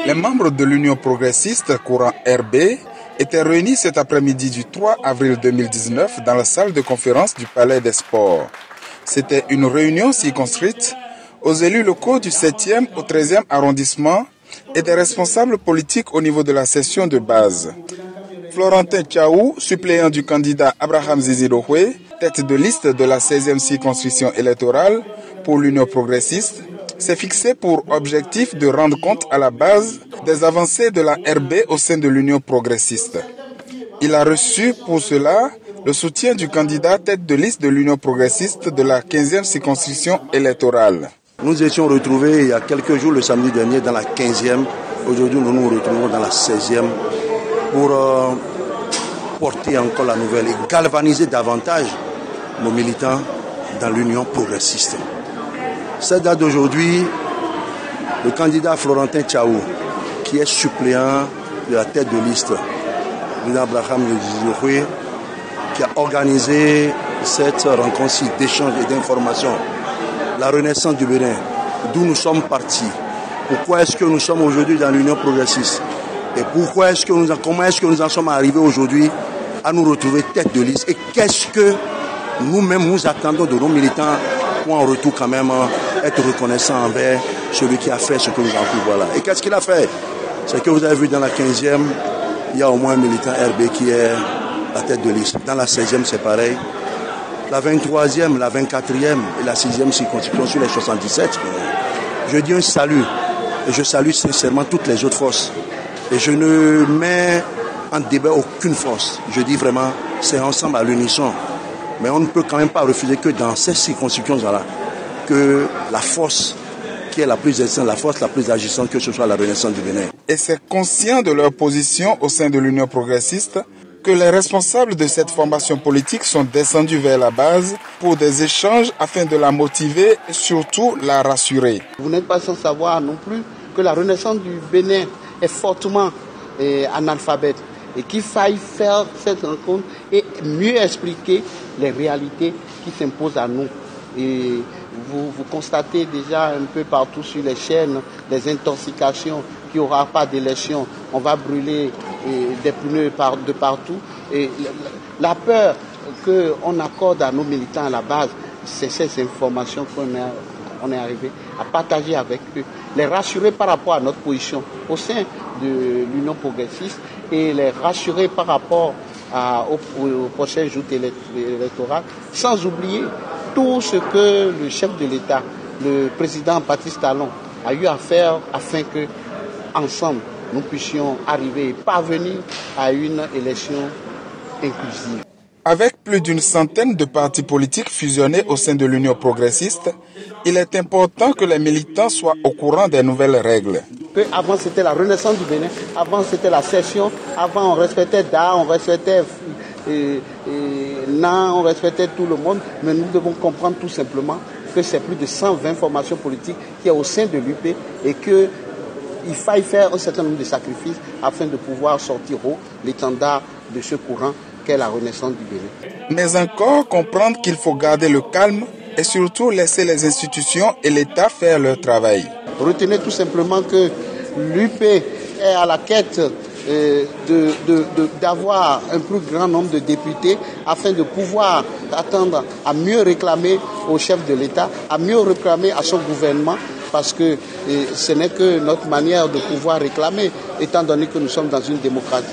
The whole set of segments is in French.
Les membres de l'Union progressiste courant RB étaient réunis cet après-midi du 3 avril 2019 dans la salle de conférence du Palais des Sports. C'était une réunion circonscrite aux élus locaux du 7e au 13e arrondissement et des responsables politiques au niveau de la session de base. Florentin Tchaou, suppléant du candidat Abraham Zizidohoué, tête de liste de la 16e circonscription électorale pour l'Union progressiste, s'est fixé pour objectif de rendre compte à la base des avancées de la RB au sein de l'Union progressiste. Il a reçu pour cela le soutien du candidat tête de liste de l'Union progressiste de la 15e circonscription électorale. Nous étions retrouvés il y a quelques jours, le samedi dernier, dans la 15e. Aujourd'hui, nous nous retrouvons dans la 16e pour porter encore la nouvelle et galvaniser davantage nos militants dans l'Union progressiste. Cette date d'aujourd'hui, le candidat Florentin Tchaou, qui est suppléant de la tête de liste, Abraham Zizidohoué, qui a organisé cette rencontre d'échange et d'information, la renaissance du Bénin, d'où nous sommes partis. Pourquoi est-ce que nous sommes aujourd'hui dans l'Union progressiste? Et comment est-ce que nous en sommes arrivés aujourd'hui à nous retrouver tête de liste? Et qu'est-ce que nous-mêmes nous attendons de nos militants pour en retour quand même être reconnaissants envers celui qui a fait ce que nous avons pu voir là. Et qu'est-ce qu'il a fait? C'est que vous avez vu dans la 15e, il y a au moins un militant RB qui est la tête de liste. Dans la 16e, c'est pareil. La 23e, la 24e et la 6e circonscription sur les 77. Je dis un salut. Et je salue sincèrement toutes les autres forces. Et je ne mets en débat aucune force. Je dis vraiment, c'est ensemble à l'unisson. Mais on ne peut quand même pas refuser que dans ces circonscriptions-là, que la force qui est la plus essentielle, la force la plus agissante, que ce soit la renaissance du Bénin. Et c'est conscient de leur position au sein de l'Union progressiste que les responsables de cette formation politique sont descendus vers la base pour des échanges afin de la motiver et surtout la rassurer. Vous n'êtes pas sans savoir non plus que la renaissance du Bénin est fortement analphabète et qu'il faille faire cette rencontre et mieux expliquer les réalités qui s'imposent à nous. Et vous constatez déjà un peu partout sur les chaînes des intoxications, qu'il n'y aura pas d'élection, on va brûler des pneus de partout. Et la peur qu'on accorde à nos militants à la base, c'est ces informations qu'on est arrivé à partager avec eux, les rassurer par rapport à notre position au sein de l'Union progressiste et les rassurer par rapport au prochain jour électoral, sans oublier tout ce que le chef de l'État, le président Baptiste Talon, a eu à faire afin que, ensemble, nous puissions arriver et parvenir à une élection inclusive. Avec plus d'une centaine de partis politiques fusionnés au sein de l'Union progressiste, il est important que les militants soient au courant des nouvelles règles. Avant, c'était la renaissance du Bénin, avant, c'était la session, avant, on respectait Da, on respectait Na, on respectait tout le monde, mais nous devons comprendre tout simplement que c'est plus de 120 formations politiques qui est au sein de l'UP et qu'il faille faire un certain nombre de sacrifices afin de pouvoir sortir haut l'étendard de ce courant qu'est la renaissance du Bénin. Mais encore comprendre qu'il faut garder le calme et surtout laisser les institutions et l'État faire leur travail. Retenez tout simplement que l'UP est à la quête d'avoir un plus grand nombre de députés afin de pouvoir attendre à mieux réclamer au chef de l'État, à mieux réclamer à son gouvernement, parce que ce n'est que notre manière de pouvoir réclamer, étant donné que nous sommes dans une démocratie.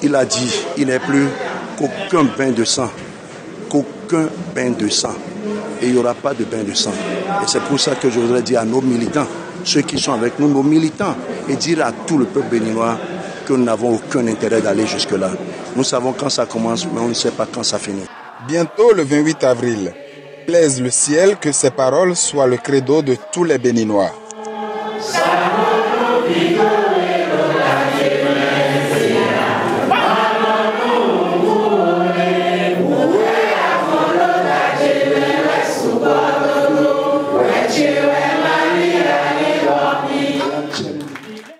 Il a dit, il n'est plus qu'aucun bain de sang, qu'aucun bain de sang. Et il n'y aura pas de bain de sang. Et c'est pour ça que je voudrais dire à nos militants, ceux qui sont avec nous, nos militants, et dire à tout le peuple béninois que nous n'avons aucun intérêt d'aller jusque-là. Nous savons quand ça commence, mais on ne sait pas quand ça finit. Bientôt le 28 avril, plaise le ciel que ces paroles soient le credo de tous les Béninois.